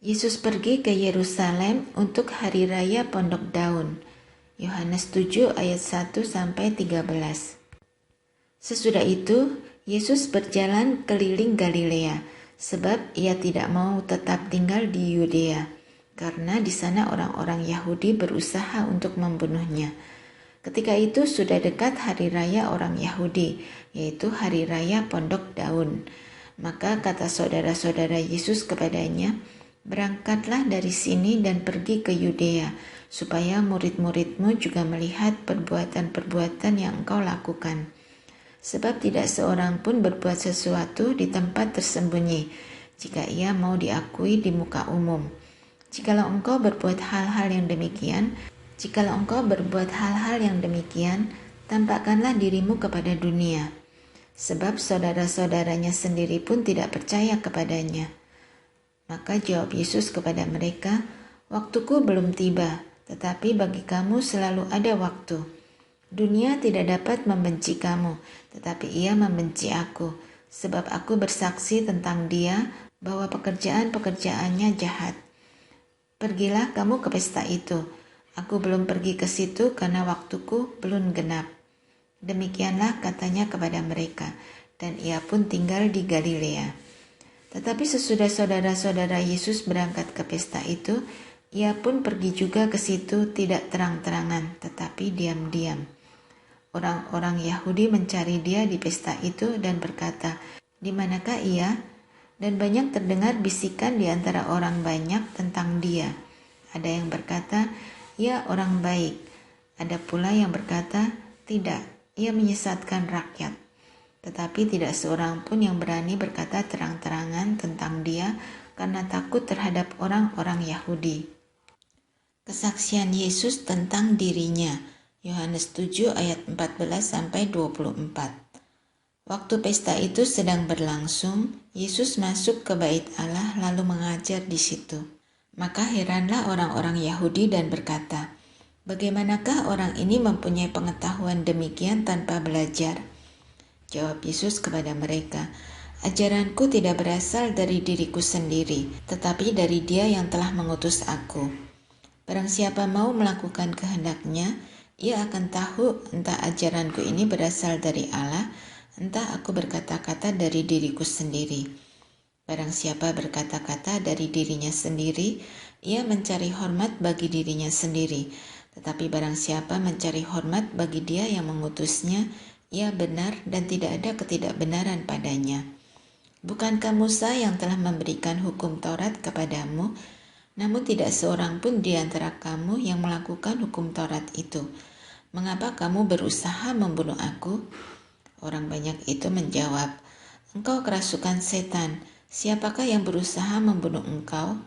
Yesus pergi ke Yerusalem untuk hari raya Pondok Daun. Yohanes 7 ayat 1-13. Sesudah itu, Yesus berjalan keliling Galilea, sebab ia tidak mau tetap tinggal di Yudea, karena di sana orang-orang Yahudi berusaha untuk membunuhnya. Ketika itu sudah dekat hari raya orang Yahudi, yaitu hari raya Pondok Daun. Maka kata saudara-saudara Yesus kepadanya, "Berangkatlah dari sini dan pergi ke Yudea, supaya murid-muridmu juga melihat perbuatan-perbuatan yang engkau lakukan. Sebab tidak seorang pun berbuat sesuatu di tempat tersembunyi, jika ia mau diakui di muka umum. Jikalau engkau berbuat hal-hal yang demikian, tampakkanlah dirimu kepada dunia." Sebab saudara-saudaranya sendiri pun tidak percaya kepadanya. Maka jawab Yesus kepada mereka, "Waktuku belum tiba, tetapi bagi kamu selalu ada waktu. Dunia tidak dapat membenci kamu, tetapi ia membenci aku, sebab aku bersaksi tentang dia bahwa pekerjaan-pekerjaannya jahat. Pergilah kamu ke pesta itu. Aku belum pergi ke situ karena waktuku belum genap." Demikianlah katanya kepada mereka, dan ia pun tinggal di Galilea. Tetapi sesudah saudara-saudara Yesus berangkat ke pesta itu, ia pun pergi juga ke situ, tidak terang-terangan, tetapi diam-diam. Orang-orang Yahudi mencari dia di pesta itu dan berkata, "Di manakah ia?" Dan banyak terdengar bisikan di antara orang banyak tentang dia. Ada yang berkata, "Ia orang baik." Ada pula yang berkata, "Tidak, ia menyesatkan rakyat." Tetapi tidak seorang pun yang berani berkata terang-terangan tentang dia karena takut terhadap orang-orang Yahudi. Kesaksian Yesus tentang dirinya. Yohanes 7 ayat 14-24. Waktu pesta itu sedang berlangsung, Yesus masuk ke bait Allah lalu mengajar di situ. Maka heranlah orang-orang Yahudi dan berkata, "Bagaimanakah orang ini mempunyai pengetahuan demikian tanpa belajar?" Jawab Yesus kepada mereka, "Ajaranku tidak berasal dari diriku sendiri, tetapi dari Dia yang telah mengutus aku. Barang siapa mau melakukan kehendaknya, ia akan tahu entah ajaranku ini berasal dari Allah, entah aku berkata-kata dari diriku sendiri. Barang siapa berkata-kata dari dirinya sendiri, ia mencari hormat bagi dirinya sendiri. Tetapi barang siapa mencari hormat bagi Dia yang mengutusnya, ia benar dan tidak ada ketidakbenaran padanya. Bukankah Musa yang telah memberikan hukum Taurat kepadamu? Namun tidak seorang pun di antara kamu yang melakukan hukum Taurat itu. Mengapa kamu berusaha membunuh aku?" Orang banyak itu menjawab, "Engkau kerasukan setan. Siapakah yang berusaha membunuh engkau?"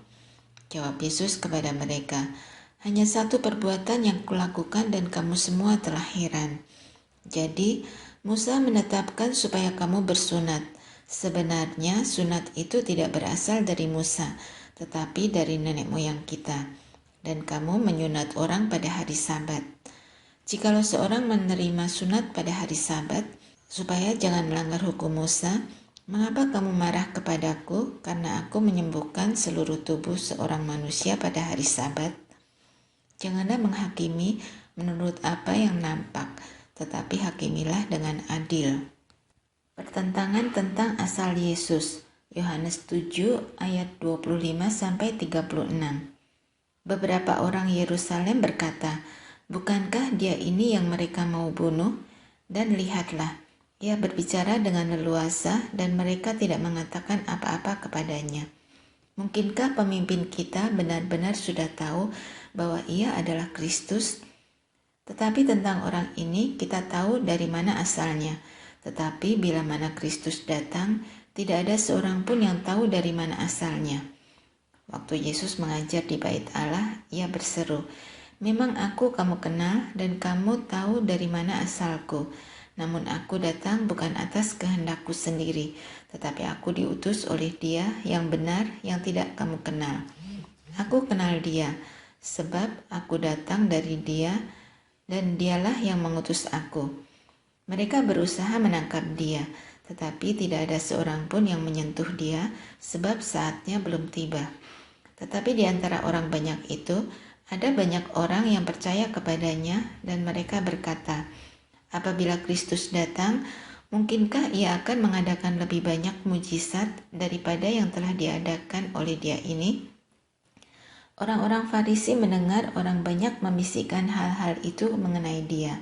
Jawab Yesus kepada mereka, "Hanya satu perbuatan yang kulakukan dan kamu semua telah heran. Jadi, Musa menetapkan supaya kamu bersunat. Sebenarnya sunat itu tidak berasal dari Musa, tetapi dari nenek moyang kita. Dan kamu menyunat orang pada hari Sabat. Jikalau seorang menerima sunat pada hari Sabat, supaya jangan melanggar hukum Musa, mengapa kamu marah kepadaku karena aku menyembuhkan seluruh tubuh seorang manusia pada hari Sabat? Janganlah menghakimi menurut apa yang nampak, tetapi hakimilah dengan adil." Pertentangan tentang asal Yesus. Yohanes 7 ayat 25-36. Beberapa orang Yerusalem berkata, "Bukankah dia ini yang mereka mau bunuh? Dan lihatlah, ia berbicara dengan leluasa dan mereka tidak mengatakan apa-apa kepadanya. Mungkinkah pemimpin kita benar-benar sudah tahu bahwa ia adalah Kristus? Tetapi tentang orang ini kita tahu dari mana asalnya. Tetapi bila mana Kristus datang, tidak ada seorang pun yang tahu dari mana asalnya." Waktu Yesus mengajar di bait Allah, ia berseru, "Memang aku kamu kenal dan kamu tahu dari mana asalku. Namun aku datang bukan atas kehendakku sendiri, tetapi aku diutus oleh Dia yang benar yang tidak kamu kenal. Aku kenal Dia, sebab aku datang dari Dia dan Dialah yang mengutus aku." Mereka berusaha menangkap Dia, tetapi tidak ada seorang pun yang menyentuh Dia, sebab saatnya belum tiba. Tetapi di antara orang banyak itu, ada banyak orang yang percaya kepadanya dan mereka berkata, apabila Kristus datang, mungkinkah ia akan mengadakan lebih banyak mujizat daripada yang telah diadakan oleh dia ini? Orang-orang Farisi mendengar orang banyak membisikkan hal-hal itu mengenai dia.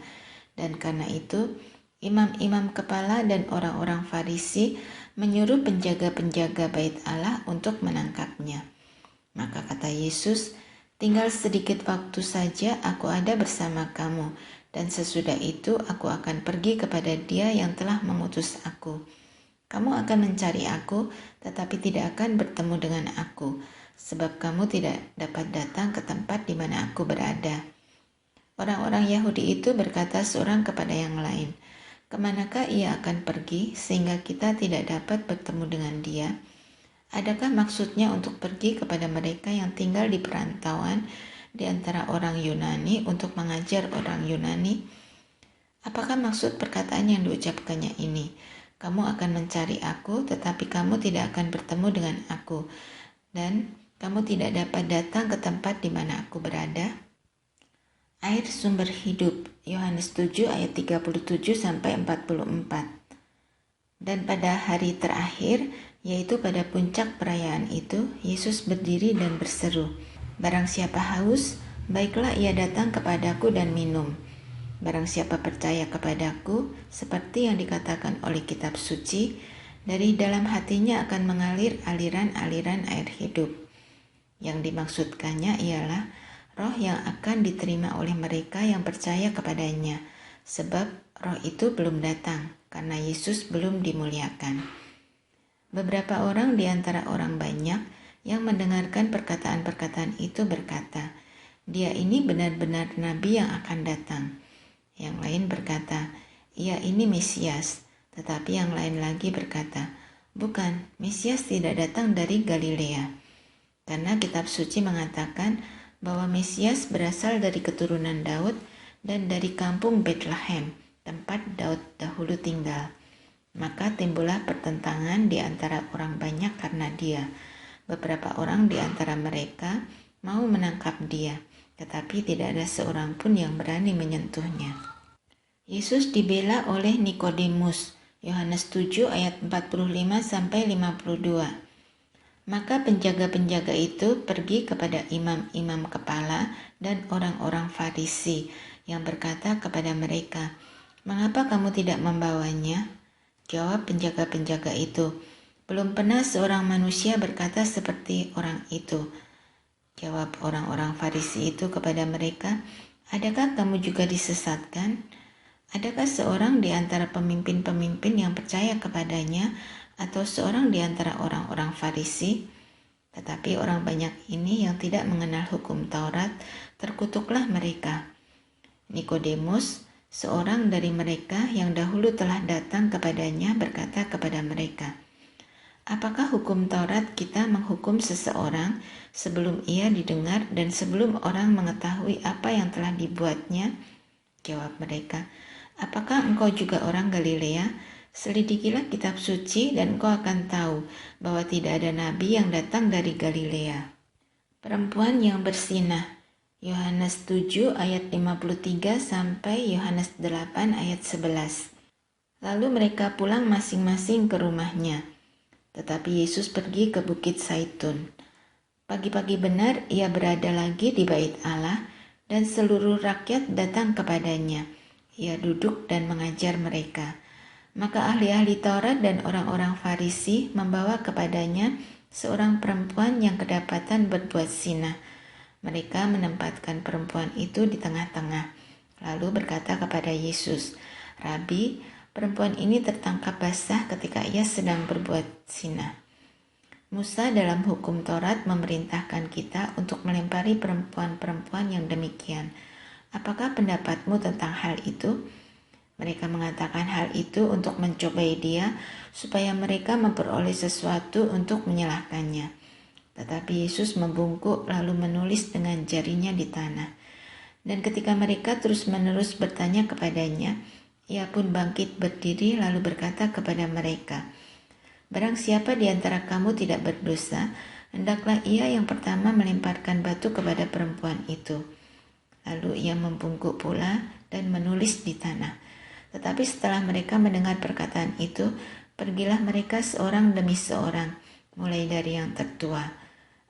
Dan karena itu, imam-imam kepala dan orang-orang Farisi menyuruh penjaga-penjaga bait Allah untuk menangkapnya. Maka kata Yesus, tinggal sedikit waktu saja aku ada bersama kamu, dan sesudah itu aku akan pergi kepada Dia yang telah mengutus aku. Kamu akan mencari aku, tetapi tidak akan bertemu dengan aku, sebab kamu tidak dapat datang ke tempat di mana aku berada. Orang-orang Yahudi itu berkata seorang kepada yang lain, kemanakah ia akan pergi sehingga kita tidak dapat bertemu dengan dia? Adakah maksudnya untuk pergi kepada mereka yang tinggal di perantauan di antara orang Yunani untuk mengajar orang Yunani? Apakah maksud perkataan yang diucapkannya ini? Kamu akan mencari aku, tetapi kamu tidak akan bertemu dengan aku, dan kamu tidak dapat datang ke tempat di mana aku berada? Air sumber hidup, Yohanes 7 ayat 37-44. Dan pada hari terakhir, yaitu pada puncak perayaan itu, Yesus berdiri dan berseru, barang siapa haus, baiklah ia datang kepadaku dan minum. Barang siapa percaya kepadaku, seperti yang dikatakan oleh kitab suci, dari dalam hatinya akan mengalir aliran-aliran air hidup. Yang dimaksudkannya ialah roh yang akan diterima oleh mereka yang percaya kepadanya, sebab roh itu belum datang, karena Yesus belum dimuliakan. Beberapa orang di antara orang banyak yang mendengarkan perkataan-perkataan itu berkata, dia ini benar-benar nabi yang akan datang. Yang lain berkata, ia ini Mesias. Tetapi yang lain lagi berkata, bukan, Mesias tidak datang dari Galilea. Karena kitab suci mengatakan bahwa Mesias berasal dari keturunan Daud dan dari kampung Bethlehem, tempat Daud dahulu tinggal. Maka timbullah pertentangan di antara orang banyak karena dia. Beberapa orang di antara mereka mau menangkap dia, tetapi tidak ada seorang pun yang berani menyentuhnya. Yesus dibela oleh Nikodemus, Yohanes 7 ayat 45-52. Maka penjaga-penjaga itu pergi kepada imam-imam kepala dan orang-orang Farisi yang berkata kepada mereka, mengapa kamu tidak membawanya? Jawab penjaga-penjaga itu, belum pernah seorang manusia berkata seperti orang itu. Jawab orang-orang Farisi itu kepada mereka, adakah kamu juga disesatkan? Adakah seorang di antara pemimpin-pemimpin yang percaya kepadanya atau seorang di antara orang-orang Farisi? Tetapi orang banyak ini yang tidak mengenal hukum Taurat, terkutuklah mereka. Nikodemus, seorang dari mereka yang dahulu telah datang kepadanya, berkata kepada mereka, apakah hukum Taurat kita menghukum seseorang sebelum ia didengar dan sebelum orang mengetahui apa yang telah dibuatnya? Jawab mereka, apakah engkau juga orang Galilea? Selidikilah kitab suci dan engkau akan tahu bahwa tidak ada nabi yang datang dari Galilea. Perempuan yang bersinah, Yohanes 7 ayat 53 sampai Yohanes 8 ayat 11. Lalu mereka pulang masing-masing ke rumahnya. Tetapi Yesus pergi ke Bukit Zaitun. Pagi-pagi benar ia berada lagi di bait Allah dan seluruh rakyat datang kepadanya. Ia duduk dan mengajar mereka. Maka ahli-ahli Taurat dan orang-orang Farisi membawa kepadanya seorang perempuan yang kedapatan berbuat zina. Mereka menempatkan perempuan itu di tengah-tengah, lalu berkata kepada Yesus, Rabi, perempuan ini tertangkap basah ketika ia sedang berbuat zina. Musa dalam hukum Taurat memerintahkan kita untuk melempari perempuan-perempuan yang demikian. Apakah pendapatmu tentang hal itu? Mereka mengatakan hal itu untuk mencobai dia, supaya mereka memperoleh sesuatu untuk menyalahkannya. Tetapi Yesus membungkuk lalu menulis dengan jarinya di tanah. Dan ketika mereka terus-menerus bertanya kepadanya, ia pun bangkit berdiri lalu berkata kepada mereka, barang siapa di antara kamu tidak berdosa, Hendaklah ia yang pertama melemparkan batu kepada perempuan itu. Lalu ia membungkuk pula dan menulis di tanah. Tetapi setelah mereka mendengar perkataan itu, pergilah mereka seorang demi seorang, mulai dari yang tertua.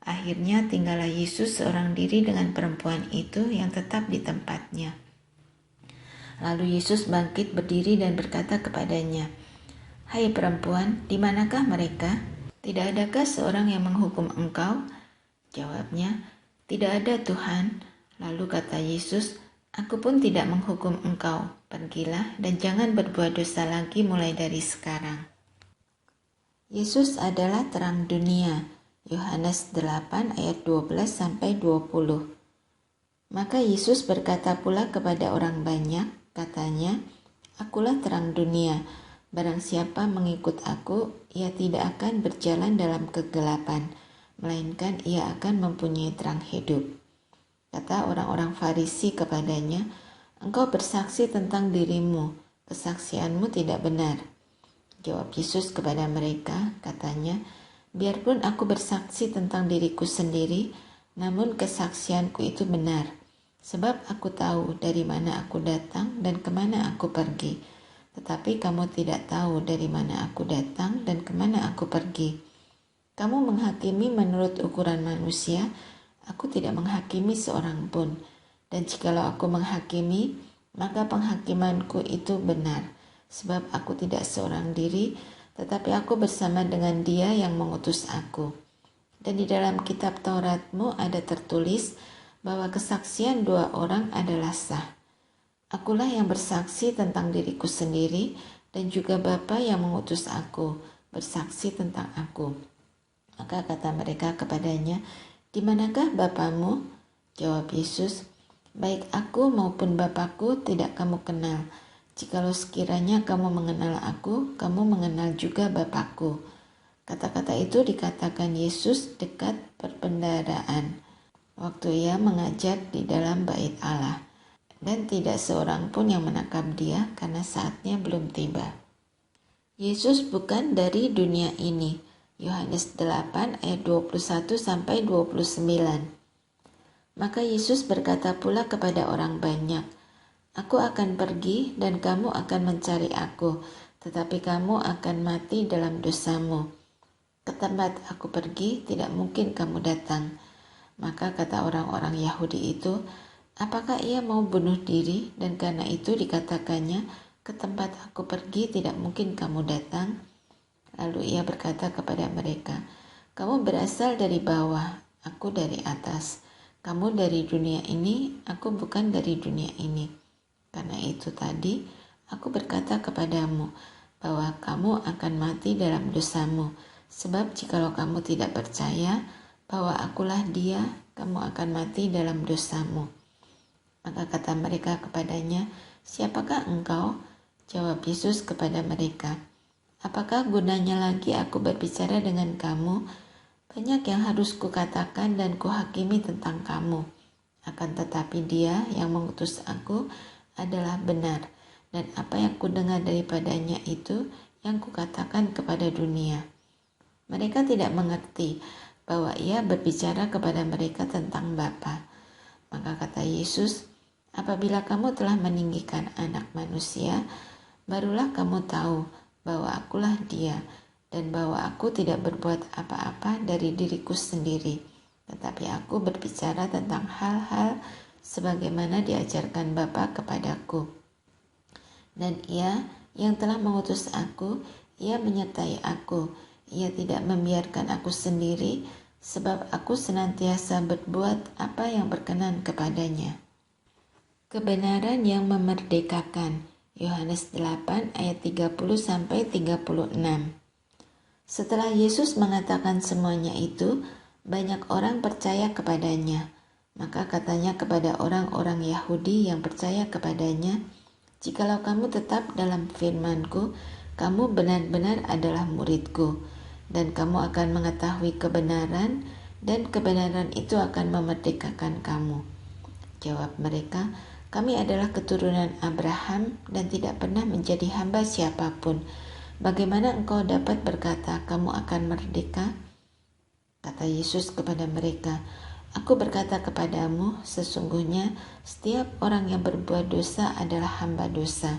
Akhirnya tinggallah Yesus seorang diri dengan perempuan itu yang tetap di tempatnya. Lalu Yesus bangkit berdiri dan berkata kepadanya, "Hai perempuan, di manakah mereka? Tidak adakah seorang yang menghukum engkau?" Jawabnya, "Tidak ada, Tuhan." Lalu kata Yesus, "Aku pun tidak menghukum engkau. Pergilah dan jangan berbuat dosa lagi mulai dari sekarang." Yesus adalah terang dunia. Yohanes 8 ayat 12-20. Maka Yesus berkata pula kepada orang banyak, katanya, "Akulah terang dunia. Barang siapa mengikut aku, ia tidak akan berjalan dalam kegelapan, melainkan ia akan mempunyai terang hidup." Kata orang-orang Farisi kepadanya, "Engkau bersaksi tentang dirimu, kesaksianmu tidak benar." Jawab Yesus kepada mereka, katanya, "Biarpun aku bersaksi tentang diriku sendiri, namun kesaksianku itu benar, sebab aku tahu dari mana aku datang dan kemana aku pergi. Tetapi kamu tidak tahu dari mana aku datang dan kemana aku pergi. Kamu menghakimi menurut ukuran manusia, aku tidak menghakimi seorang pun. Dan jikalau aku menghakimi, maka penghakimanku itu benar, sebab aku tidak seorang diri, tetapi aku bersama dengan Dia yang mengutus aku. Dan di dalam kitab Tauratmu ada tertulis bahwa kesaksian dua orang adalah sah. Akulah yang bersaksi tentang diriku sendiri, dan juga Bapa yang mengutus aku bersaksi tentang aku." Maka kata mereka kepadanya, "Di manakah Bapamu?" Jawab Yesus, "Baik aku maupun Bapakku tidak kamu kenal. Jikalau sekiranya kamu mengenal aku, kamu mengenal juga Bapakku." Kata-kata itu dikatakan Yesus dekat perbendaharaan, waktu ia mengajar di dalam bait Allah. Dan tidak seorang pun yang menangkap dia karena saatnya belum tiba. Yesus bukan dari dunia ini. Yohanes 8 ayat 21-29. Maka Yesus berkata pula kepada orang banyak, "Aku akan pergi dan kamu akan mencari aku, tetapi kamu akan mati dalam dosamu. Ke tempat aku pergi tidak mungkin kamu datang." Maka kata orang-orang Yahudi itu, "Apakah ia mau bunuh diri?" Dan karena itu dikatakannya, "Ke tempat aku pergi tidak mungkin kamu datang." Lalu ia berkata kepada mereka, "Kamu berasal dari bawah, aku dari atas. Kamu dari dunia ini, aku bukan dari dunia ini. Karena itu tadi aku berkata kepadamu bahwa kamu akan mati dalam dosamu. Sebab jikalau kamu tidak percaya bahwa akulah Dia, kamu akan mati dalam dosamu." Maka kata mereka kepadanya, "Siapakah engkau?" Jawab Yesus kepada mereka, "Apakah gunanya lagi aku berbicara dengan kamu? Banyak yang harus kukatakan dan kuhakimi tentang kamu. Akan tetapi Dia yang mengutus aku adalah benar, dan apa yang kudengar daripadanya itu yang kukatakan kepada dunia." Mereka tidak mengerti bahwa ia berbicara kepada mereka tentang Bapa. Maka kata Yesus, "Apabila kamu telah meninggikan Anak Manusia, barulah kamu tahu bahwa akulah Dia, dan bahwa aku tidak berbuat apa-apa dari diriku sendiri, tetapi aku berbicara tentang hal-hal sebagaimana diajarkan Bapa kepadaku. Dan Ia yang telah mengutus aku, Ia menyertai aku. Ia tidak membiarkan aku sendiri, sebab aku senantiasa berbuat apa yang berkenan kepadanya." Kebenaran yang memerdekakan. Yohanes 8 ayat 30-36. Setelah Yesus mengatakan semuanya itu, banyak orang percaya kepadanya. Maka katanya kepada orang-orang Yahudi yang percaya kepadanya, "Jikalau kamu tetap dalam firman-Ku, kamu benar-benar adalah murid-Ku, dan kamu akan mengetahui kebenaran, dan kebenaran itu akan memerdekakan kamu." Jawab mereka, "Kami adalah keturunan Abraham dan tidak pernah menjadi hamba siapapun. Bagaimana engkau dapat berkata kamu akan merdeka?" Kata Yesus kepada mereka, "Aku berkata kepadamu, sesungguhnya setiap orang yang berbuat dosa adalah hamba dosa.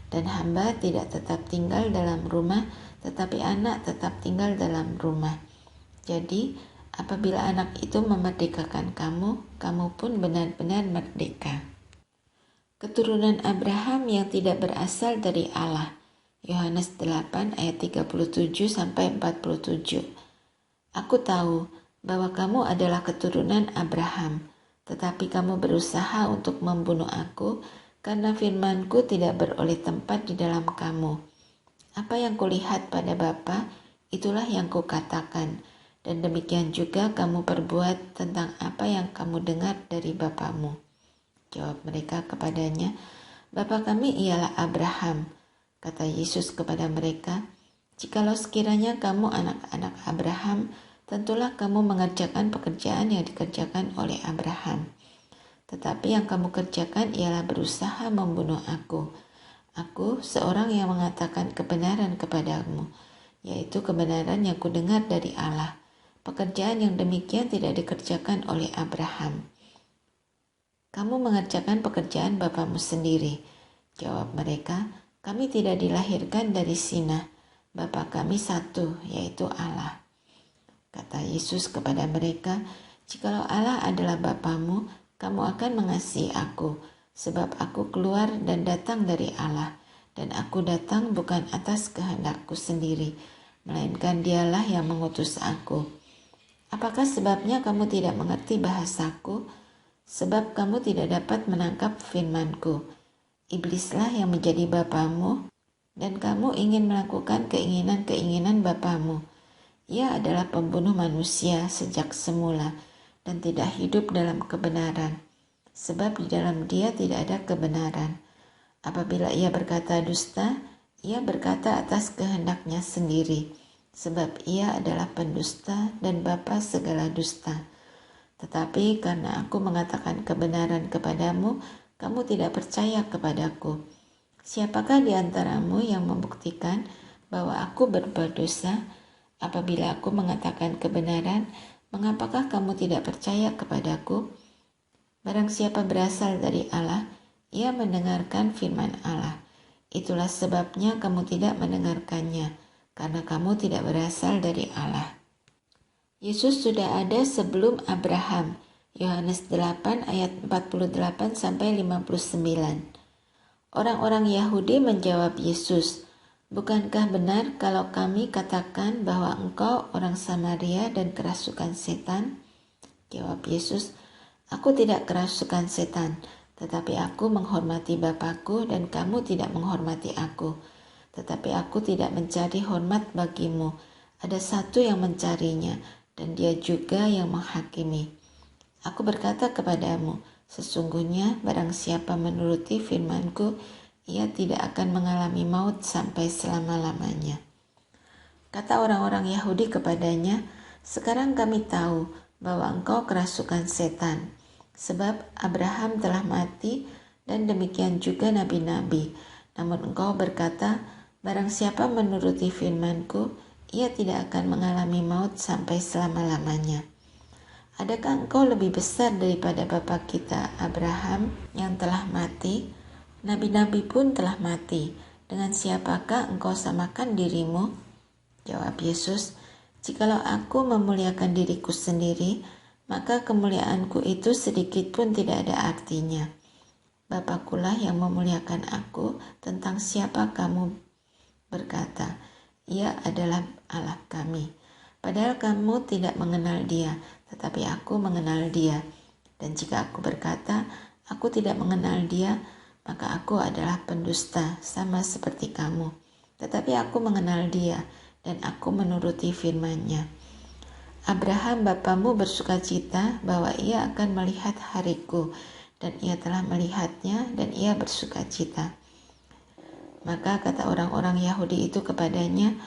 Dan hamba tidak tetap tinggal dalam rumah, tetapi anak tetap tinggal dalam rumah. Jadi, apabila anak itu memerdekakan kamu, kamu pun benar-benar merdeka." Keturunan Abraham yang tidak berasal dari Allah. Yohanes 8 ayat 37-47. Aku tahu bahwa kamu adalah keturunan Abraham, tetapi kamu berusaha untuk membunuh aku karena firman-Ku tidak beroleh tempat di dalam kamu. Apa yang kulihat pada Bapa, itulah yang kukatakan, dan demikian juga kamu perbuat tentang apa yang kamu dengar dari bapamu. Jawab mereka kepadanya, "Bapa kami ialah Abraham." Kata Yesus kepada mereka, "Jikalau sekiranya kamu anak-anak Abraham, tentulah kamu mengerjakan pekerjaan yang dikerjakan oleh Abraham. Tetapi yang kamu kerjakan ialah berusaha membunuh aku. Aku seorang yang mengatakan kebenaran kepadamu, yaitu kebenaran yang kudengar dari Allah. Pekerjaan yang demikian tidak dikerjakan oleh Abraham. Kamu mengerjakan pekerjaan bapamu sendiri." Jawab mereka, "Kami tidak dilahirkan dari zina. Bapa kami satu, yaitu Allah." Kata Yesus kepada mereka, "Jikalau Allah adalah Bapamu, kamu akan mengasihi aku, sebab aku keluar dan datang dari Allah, dan aku datang bukan atas kehendakku sendiri, melainkan Dialah yang mengutus aku. Apakah sebabnya kamu tidak mengerti bahasaku? Sebab kamu tidak dapat menangkap firman-Ku. Iblislah yang menjadi bapamu, dan kamu ingin melakukan keinginan-keinginan bapamu. Ia adalah pembunuh manusia sejak semula dan tidak hidup dalam kebenaran, sebab di dalam dia tidak ada kebenaran. Apabila ia berkata dusta, ia berkata atas kehendaknya sendiri, sebab ia adalah pendusta dan bapa segala dusta. Tetapi karena aku mengatakan kebenaran kepadamu, kamu tidak percaya kepadaku. Siapakah di antaramu yang membuktikan bahwa aku berbuat dosa? Apabila aku mengatakan kebenaran, mengapakah kamu tidak percaya kepadaku? Barang siapa berasal dari Allah, ia mendengarkan firman Allah. Itulah sebabnya kamu tidak mendengarkannya, karena kamu tidak berasal dari Allah. Yesus sudah ada sebelum Abraham. Yohanes 8 ayat 48-59. Orang-orang Yahudi menjawab Yesus, "Bukankah benar kalau kami katakan bahwa engkau orang Samaria dan kerasukan setan?" Jawab Yesus, "Aku tidak kerasukan setan, tetapi aku menghormati Bapa-Ku dan kamu tidak menghormati aku. Tetapi aku tidak mencari hormat bagimu. Ada satu yang mencarinya, dan dia juga yang menghakimi. Aku berkata kepadamu, sesungguhnya barang siapa menuruti firman-Ku, ia tidak akan mengalami maut sampai selama-lamanya." Kata orang-orang Yahudi kepadanya, "Sekarang kami tahu bahwa engkau kerasukan setan, sebab Abraham telah mati dan demikian juga nabi-nabi. Namun engkau berkata, barang siapa menuruti firman-Ku, ia tidak akan mengalami maut sampai selama-lamanya. Adakah engkau lebih besar daripada bapa kita Abraham yang telah mati? Nabi-nabi pun telah mati. Dengan siapakah engkau samakan dirimu?" Jawab Yesus, "Jikalau aku memuliakan diriku sendiri, maka kemuliaanku itu sedikit pun tidak ada artinya. Bapakulah yang memuliakan aku. Tentang siapa kamu berkata, ia adalah Allah kami. Padahal kamu tidak mengenal dia, tetapi aku mengenal dia. Dan jika aku berkata, aku tidak mengenal dia, maka aku adalah pendusta sama seperti kamu. Tetapi aku mengenal dia, dan aku menuruti firman-Nya. Abraham bapamu bersukacita bahwa ia akan melihat hariku, dan ia telah melihatnya, dan ia bersukacita." Maka kata orang-orang Yahudi itu kepadanya,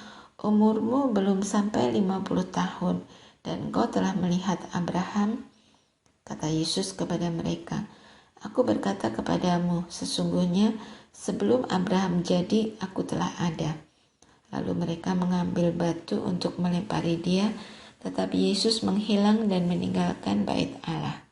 "Umurmu belum sampai 50 tahun, dan engkau telah melihat Abraham?" Kata Yesus kepada mereka, "Aku berkata kepadamu, sesungguhnya sebelum Abraham jadi, aku telah ada." Lalu mereka mengambil batu untuk melempari dia, Tetapi Yesus menghilang dan meninggalkan bait Allah.